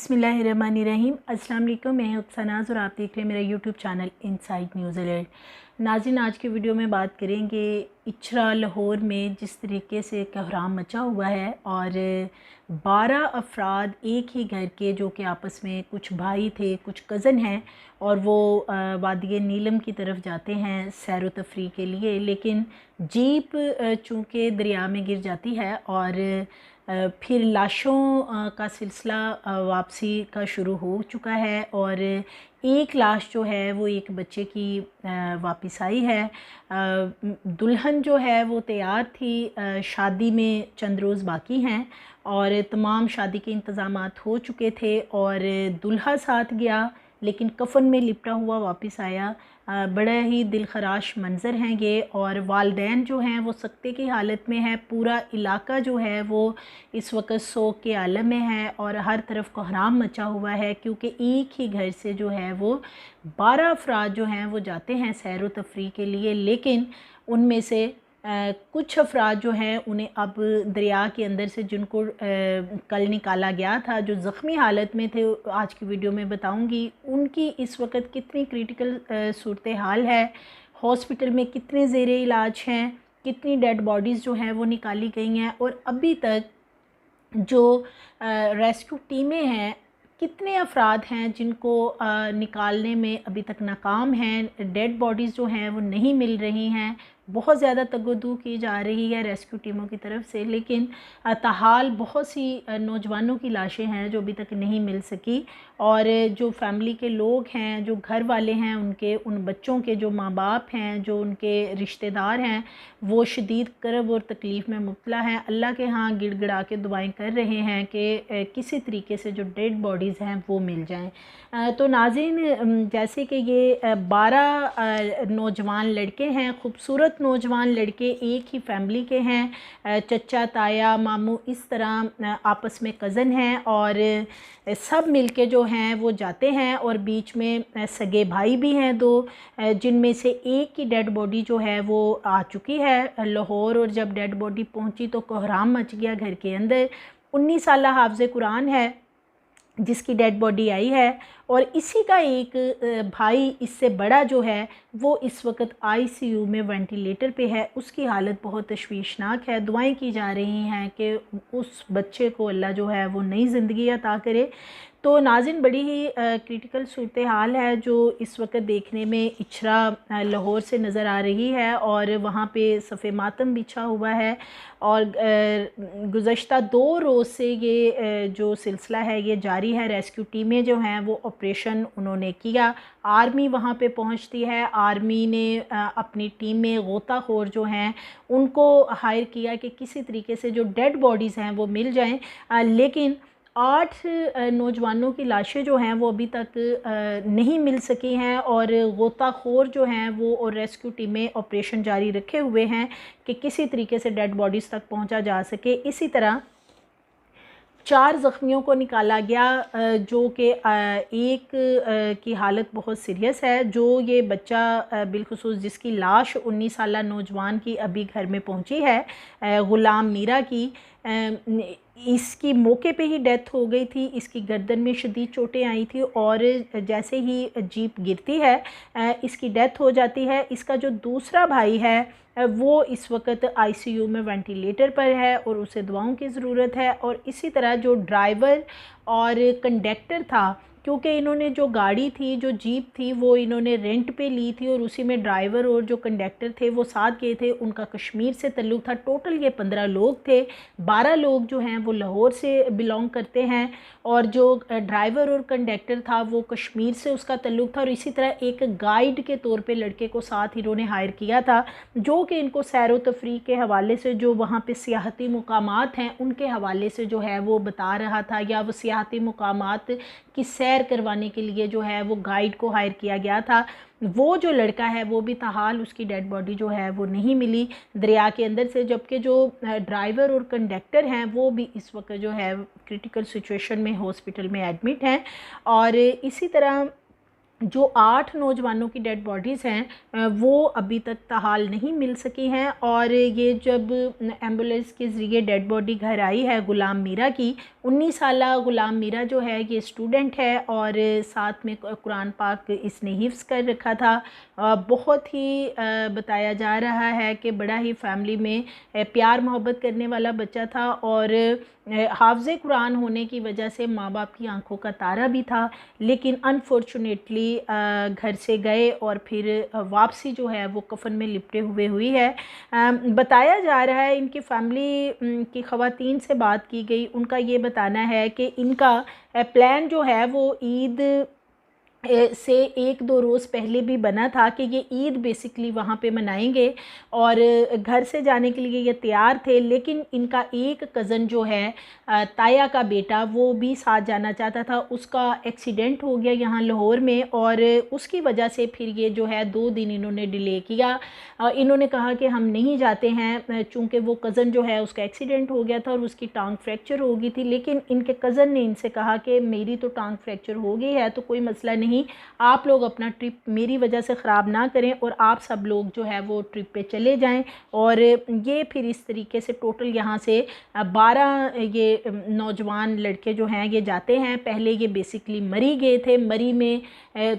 बिस्मिल्लाहिर्रहमानिर्रहीम। अस्सलाम वालेकुम, मैं हूं सनाज़ और आप देख रहे हैं मेरा YouTube channel inside news alert. नाज़रीन, आज की वीडियो में बात करेंगे इचरा लाहौर में जिस तरीके से कोहराम मचा हुआ है और 12 अफराद एक ही घर के जो कि आपस में कुछ भाई थे, कुछ कज़न हैं और वो वादी नीलम की तरफ जाते हैं सैर व तफरी के लिए, लेकिन जीप चूँकि दरिया में गिर जाती है और फिर लाशों का सिलसिला वापसी का शुरू हो चुका है और एक लाश जो है वो एक बच्चे की वापस आई है। दुल्हन जो है वो तैयार थी, शादी में चंद रोज़ बाकी हैं और तमाम शादी के इंतज़ामात हो चुके थे और दुल्हा साथ गया लेकिन कफ़न में लिपटा हुआ वापस आया। बड़ा ही दिलखराश मंज़र हैं ये और वालदैन जो हैं वो सकते की हालत में है। पूरा इलाका जो है वो इस वक्त सोग के आलम में है और हर तरफ कोहराम मचा हुआ है क्योंकि एक ही घर से जो है वो 12 अफराद जो हैं वो जाते हैं सैर व तफरी के लिए, लेकिन उनमें से कुछ अफराद जो हैं उन्हें अब दरिया के अंदर से जिनको कल निकाला गया था, जो ज़ख्मी हालत में थे, आज की वीडियो में बताऊंगी उनकी इस वक्त कितनी क्रिटिकल सूरत हाल है, हॉस्पिटल में कितने ज़ेरे इलाज हैं, कितनी डेड बॉडीज़ जो हैं वो निकाली गई हैं और अभी तक जो रेस्क्यू टीमें हैं कितने अफराद हैं जिनको निकालने में अभी तक नाकाम हैं। डेड बॉडीज़ जो हैं वो नहीं मिल रही हैं, बहुत ज़्यादा तगदू की जा रही है रेस्क्यू टीमों की तरफ से, लेकिन ताहाल बहुत सी नौजवानों की लाशें हैं जो अभी तक नहीं मिल सकी और जो फैमिली के लोग हैं, जो घर वाले हैं, उनके उन बच्चों के जो माँ बाप हैं, जो उनके रिश्तेदार हैं, वो शदीद करब और तकलीफ़ में मुब्तला हैं। अल्लाह के यहाँ गिड़गिड़ा के दुआएं कर रहे हैं कि किसी तरीके से जो डेड बॉडीज़ हैं वो मिल जाएं। तो नाज़रीन, जैसे कि ये 12 नौजवान लड़के हैं, खूबसूरत नौजवान लड़के, एक ही फैमिली के हैं, चचा ताया मामू इस तरह आपस में कज़न हैं और सब मिलके जो हैं वो जाते हैं और बीच में सगे भाई भी हैं दो, जिनमें से एक की डेड बॉडी जो है वो आ चुकी है लाहौर और जब डेड बॉडी पहुंची तो कोहराम मच गया घर के अंदर। 19 साला हाफ़िज़ कुरान है जिसकी डेड बॉडी आई है और इसी का एक भाई इससे बड़ा जो है वो इस वक्त आईसीयू में वेंटिलेटर पे है, उसकी हालत बहुत तशवीशनाक है। दुआएं की जा रही हैं कि उस बच्चे को अल्लाह जो है वो नई ज़िंदगी अता करे। तो नाज़रीन, बड़ी ही क्रिटिकल सूरत हाल है जो इस वक्त देखने में इचरा लाहौर से नज़र आ रही है और वहाँ पे सफ़े मातम बिछा हुआ है और गुज़श्ता 2 रोज़ से ये जो सिलसिला है ये जारी है। रेस्क्यू टीमें जो हैं वो ऑपरेशन उन्होंने किया, आर्मी वहाँ पे पहुँचती है, आर्मी ने अपनी टीम में गोताखोर जो हैं उनको हायर किया कि किसी तरीके से जो डेड बॉडीज़ हैं वो मिल जाएँ, लेकिन 8 नौजवानों की लाशें जो हैं वो अभी तक नहीं मिल सकी हैं और गोताखोर जो हैं वो और रेस्क्यू टीमें ऑपरेशन जारी रखे हुए हैं कि किसी तरीके से डेड बॉडीज़ तक पहुंचा जा सके। इसी तरह 4 ज़ख्मियों को निकाला गया जो कि एक की हालत बहुत सीरियस है। जो ये बच्चा बिलखुसूस जिसकी लाश 19 साला नौजवान की अभी घर में पहुंची है, ग़ुलाम मीरा की, इसकी मौके पे ही डेथ हो गई थी। इसकी गर्दन में शदीद चोटें आई थी और जैसे ही जीप गिरती है इसकी डेथ हो जाती है। इसका जो दूसरा भाई है वो इस वक्त आईसीयू में वेंटिलेटर पर है और उसे दुआओं की ज़रूरत है। और इसी तरह जो ड्राइवर और कंडक्टर था, क्योंकि इन्होंने जो गाड़ी थी, जो जीप थी, वो इन्होंने रेंट पे ली थी और उसी में ड्राइवर और जो कंडक्टर थे वो साथ गए थे, उनका कश्मीर से तल्लुक़ था। टोटल ये 15 लोग थे, 12 लोग जो हैं वो लाहौर से बिलोंग करते हैं और जो ड्राइवर और कंडक्टर था वो कश्मीर से उसका तल्लुक़ था और इसी तरह एक गाइड के तौर पे लड़के को साथ इन्होंने हायर किया था जो कि इनको सैर व तफरी के हवाले से, जो वहाँ पे सियाहती मुकामात हैं उनके हवाले से जो है वो बता रहा था, या वो सियाहती मुकामात की सैर करवाने के लिए जो है वो गाइड को हायर किया गया था। वो जो लड़का है वो भी ताहाल उसकी डेड बॉडी जो है वो नहीं मिली दरिया के अंदर से, जबकि जो ड्राइवर और कंडक्टर हैं वो भी इस वक्त जो है क्रिटिकल सिचुएशन में हॉस्पिटल में एडमिट हैं। और इसी तरह जो 8 नौजवानों की डेड बॉडीज़ हैं वो अभी तक ताहाल नहीं मिल सकी हैं। और ये जब एम्बुलेंस के ज़रिए डेड बॉडी घर आई है गुलाम मीरा की, 19 साला गुलाम मीरा जो है ये स्टूडेंट है और साथ में कुरान पाक इसने हिफ्ज़ कर रखा था। बहुत ही बताया जा रहा है कि बड़ा ही फैमिली में प्यार मोहब्बत करने वाला बच्चा था और हाफ़िज़ कुरान होने की वजह से माँ बाप की आंखों का तारा भी था। लेकिन अनफॉर्चुनेटली घर से गए और फिर वापसी जो है वो कफन में लिपटे हुए हुई है। बताया जा रहा है, इनकी फैमिली की ख़वातीन से बात की गई, उनका ये बताना है कि इनका प्लान जो है वो ईद से 1-2 रोज़ पहले भी बना था कि ये ईद बेसिकली वहाँ पे मनाएंगे और घर से जाने के लिए ये तैयार थे। लेकिन इनका एक कज़न जो है ताया का बेटा, वो भी साथ जाना चाहता था, उसका एक्सीडेंट हो गया यहाँ लाहौर में और उसकी वजह से फिर ये जो है 2 दिन इन्होंने डिले किया। इन्होंने कहा कि हम नहीं जाते हैं, चूँकि वो कज़न जो है उसका एक्सीडेंट हो गया था और उसकी टांग फ्रैक्चर हो गई थी। लेकिन इनके कज़न ने इनसे कहा कि मेरी तो टांग फ्रैक्चर हो गई है तो कोई मसला नहीं, आप लोग अपना ट्रिप मेरी वजह से ख़राब ना करें और आप सब लोग जो है वो ट्रिप पे चले जाएं। और ये फिर इस तरीके से टोटल यहाँ से 12 ये नौजवान लड़के जो हैं ये जाते हैं। पहले ये बेसिकली मरी गए थे, मरी में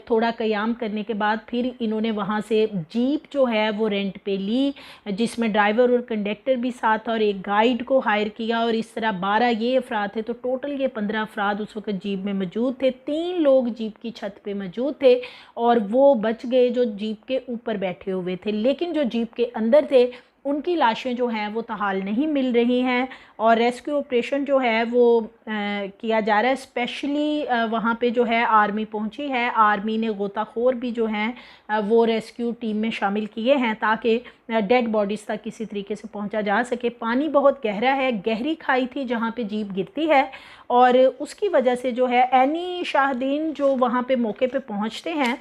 थोड़ा क़याम करने के बाद फिर इन्होंने वहाँ से जीप जो है वो रेंट पे ली, जिसमें ड्राइवर और कंडक्टर भी साथ था और एक गाइड को हायर किया और इस तरह 12 ये अफराद थे। तो टोटल ये 15 अफराद उस वक्त जीप में मौजूद थे। 3 लोग जीप की छत पे मौजूद थे और वो बच गए जो जीप के ऊपर बैठे हुए थे। लेकिन जो जीप के अंदर थे उनकी लाशें जो हैं वो ताहाल नहीं मिल रही हैं और रेस्क्यू ऑपरेशन जो है वो किया जा रहा है। स्पेशली वहाँ पे जो है आर्मी पहुँची है, आर्मी ने गोताखोर भी जो हैं वो रेस्क्यू टीम में शामिल किए हैं ताकि डेड बॉडीज़ तक किसी तरीके से पहुँचा जा सके। पानी बहुत गहरा है, गहरी खाई थी जहाँ पे जीप गिरती है और उसकी वजह से जो है एनी शाहदीन जो वहाँ पे मौके पे पहुँचते हैं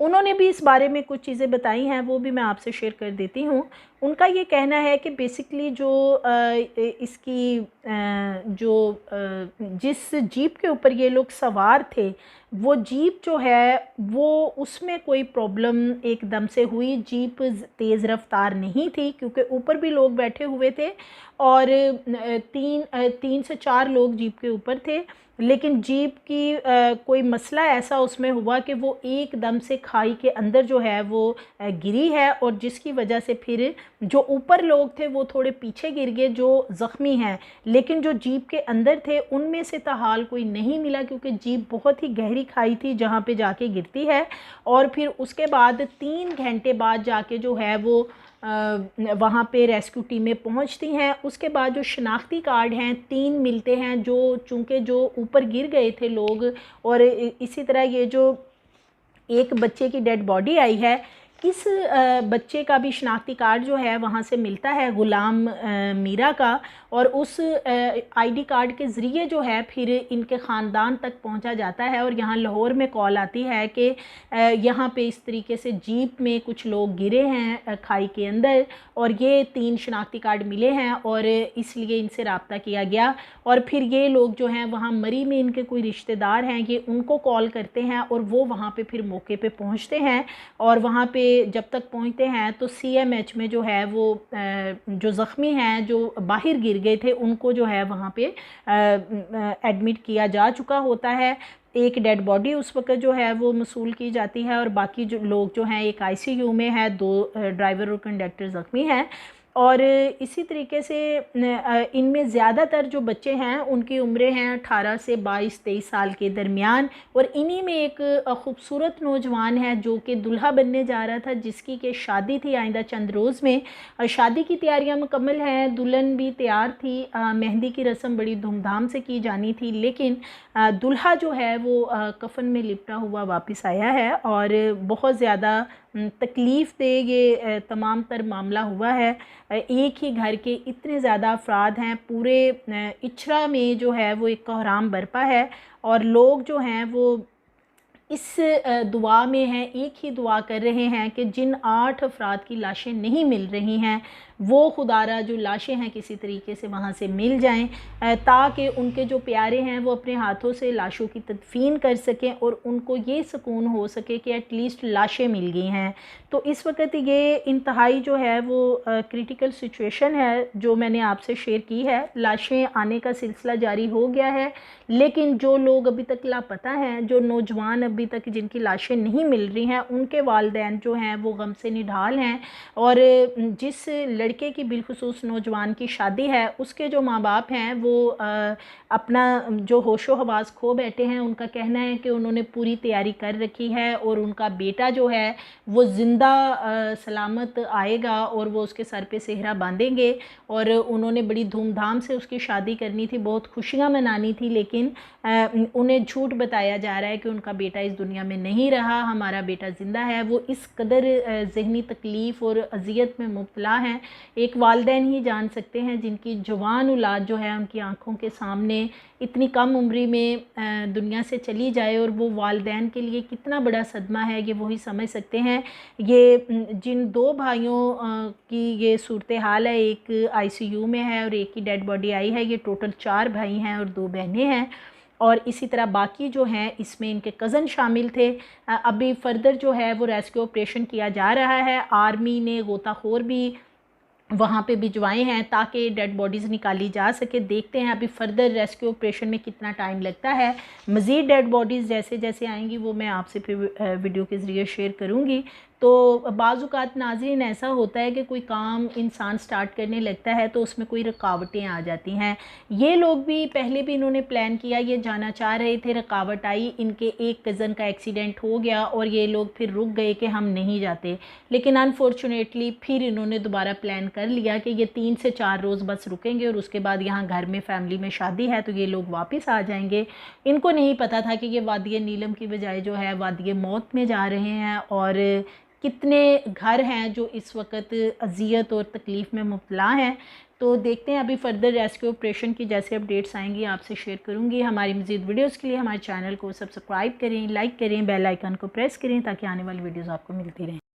उन्होंने भी इस बारे में कुछ चीज़ें बताई हैं, वो भी मैं आपसे शेयर कर देती हूँ। उनका ये कहना है कि बेसिकली जो इसकी जिस जीप के ऊपर ये लोग सवार थे वो जीप जो है वो उसमें कोई प्रॉब्लम एकदम से हुई। जीप तेज़ रफ्तार नहीं थी क्योंकि ऊपर भी लोग बैठे हुए थे और 3 से 4 लोग जीप के ऊपर थे। लेकिन जीप की कोई मसला ऐसा उसमें हुआ कि वो एकदम से खाई के अंदर जो है वो गिरी है और जिसकी वजह से फिर जो ऊपर लोग थे वो थोड़े पीछे गिर गए जो ज़ख्मी हैं। लेकिन जो जीप के अंदर थे उनमें से ताहाल कोई नहीं मिला क्योंकि जीप बहुत ही गहरी खाई थी जहाँ पे जाके गिरती है। और फिर उसके बाद 3 घंटे बाद जाके जो है वो वहाँ पे रेस्क्यू टीमें पहुँचती हैं। उसके बाद जो शनाख्ती कार्ड हैं 3 मिलते हैं जो चूँकि जो ऊपर गिर गए थे लोग। और इसी तरह ये जो एक बच्चे की डेड बॉडी आई है, इस बच्चे का भी शनाख्ती कार्ड जो है वहाँ से मिलता है गुलाम मीरा का और उस आईडी कार्ड के ज़रिए जो है फिर इनके ख़ानदान तक पहुँचा जाता है। और यहाँ लाहौर में कॉल आती है कि यहाँ पे इस तरीके से जीप में कुछ लोग गिरे हैं खाई के अंदर और ये 3 शनाख्ती कार्ड मिले हैं और इसलिए इनसे रब्ता किया गया। और फिर ये लोग जो हैं वहाँ मरी में इनके कोई रिश्तेदार हैं, ये उनको कॉल करते हैं और वो वहाँ पे फिर मौके पे पहुँचते हैं। और वहाँ पे जब तक पहुँचते हैं तो CMH में जो है वो जो ज़ख्मी हैं जो बाहर गिर गए थे उनको जो है वहाँ पे एडमिट किया जा चुका होता है। एक डेड बॉडी उस वक्त जो है वो मसूल की जाती है और बाकी जो लोग जो हैं एक ICU में है, 2 ड्राइवर और कंडक्टर ज़ख्मी हैं। और इसी तरीके से इनमें ज़्यादातर जो बच्चे हैं उनकी उम्रें हैं 18 से 22-23 साल के दरमियान। और इन्हीं में एक ख़ूबसूरत नौजवान है जो कि दुल्हा बनने जा रहा था, जिसकी कि शादी थी आइंदा चंद रोज़ में। शादी की तैयारियां मुकम्मल हैं, दुल्हन भी तैयार थी, मेहंदी की रस्म बड़ी धूमधाम से की जानी थी। लेकिन दुल्हा जो है वो कफन में लिपटा हुआ वापस आया है और बहुत ज़्यादा तकलीफ़ दे ये तमाम तर मामला हुआ है। एक ही घर के इतने ज़्यादा अफराद हैं, पूरे इचरा में जो है वो एक कोहराम बरपा है और लोग जो हैं वो इस दुआ में हैं, एक ही दुआ कर रहे हैं कि जिन 8 अफराद की लाशें नहीं मिल रही हैं वो खुदारा जो लाशें हैं किसी तरीके से वहाँ से मिल जाएं, ताकि उनके जो प्यारे हैं वो अपने हाथों से लाशों की तदफीन कर सकें और उनको ये सुकून हो सके कि एटलीस्ट लाशें मिल गई हैं। तो इस वक्त ये इंतहाई जो है वो क्रिटिकल सिचुएशन है जो मैंने आपसे शेयर की है। लाशें आने का सिलसिला जारी हो गया है, लेकिन जो लोग अभी तक लापता हैं, जो नौजवान अभी तक जिनकी लाशें नहीं मिल रही हैं, उनके वालिदैन जो हैं वो गम से निढाल हैं। और जिस लड़के की बिलखुसूस नौजवान की शादी है, उसके जो माँ बाप हैं वो अपना जो होशो हवास खो बैठे हैं। उनका कहना है कि उन्होंने पूरी तैयारी कर रखी है और उनका बेटा जो है वो ज़िंदा सलामत आएगा और वो उसके सर पे सेहरा बांधेंगे। और उन्होंने बड़ी धूमधाम से उसकी शादी करनी थी, बहुत खुशियाँ मनानी थी, लेकिन उन्हें झूठ बताया जा रहा है कि उनका बेटा इस दुनिया में नहीं रहा, हमारा बेटा ज़िंदा है। वो इस कदर ज़हनी तकलीफ़ और अज़ियत में मुब्तला हैं। एक वालिदैन ही जान सकते हैं जिनकी जवान औलाद जो है उनकी आँखों के सामने इतनी कम उम्री में दुनिया से चली जाए, और वो वालिदैन के लिए कितना बड़ा सदमा है ये वही समझ सकते हैं। ये जिन दो भाइयों की ये सूरत हाल है, एक आईसीयू में है और एक की डेड बॉडी आई है। ये टोटल 4 भाई हैं और 2 बहनें हैं, और इसी तरह बाकी जो हैं इसमें इनके कज़न शामिल थे। अभी फर्दर जो है वो रेस्क्यू ऑपरेशन किया जा रहा है। आर्मी ने गोताखोर भी वहाँ पे भिजवाए हैं ताकि डेड बॉडीज़ निकाली जा सके। देखते हैं अभी फर्दर रेस्क्यू ऑपरेशन में कितना टाइम लगता है। मज़ीद डेड बॉडीज़ जैसे जैसे आएंगी वो मैं आपसे फिर वीडियो के ज़रिए शेयर करूँगी। तो बाज़-औक़ात नाज़रीन ऐसा होता है कि कोई काम इंसान स्टार्ट करने लगता है तो उसमें कोई रुकावटें आ जाती हैं। ये लोग भी पहले भी इन्होंने प्लान किया, ये जाना चाह रहे थे, रुकावट आई, इनके एक कज़न का एक्सीडेंट हो गया और ये लोग फिर रुक गए कि हम नहीं जाते। लेकिन अनफॉर्चुनेटली फिर इन्होंने दोबारा प्लान कर लिया कि ये 3 से 4 रोज़ बस रुकेंगे और उसके बाद यहाँ घर में फैमिली में शादी है तो ये लोग वापस आ जाएंगे। इनको नहीं पता था कि ये वादी नीलम की बजाय जो है वादी मौत में जा रहे हैं, और कितने घर हैं जो इस वक्त अज़ियत और तकलीफ़ में मुब्तला हैं। तो देखते हैं अभी फर्दर रेस्क्यू ऑपरेशन की जैसे अपडेट्स आएंगी आपसे शेयर करूंगी। हमारी मज़ीद वीडियोस के लिए हमारे चैनल को सब्सक्राइब करें, लाइक करें, बेल आइकन को प्रेस करें ताकि आने वाली वीडियोस आपको मिलती रहें।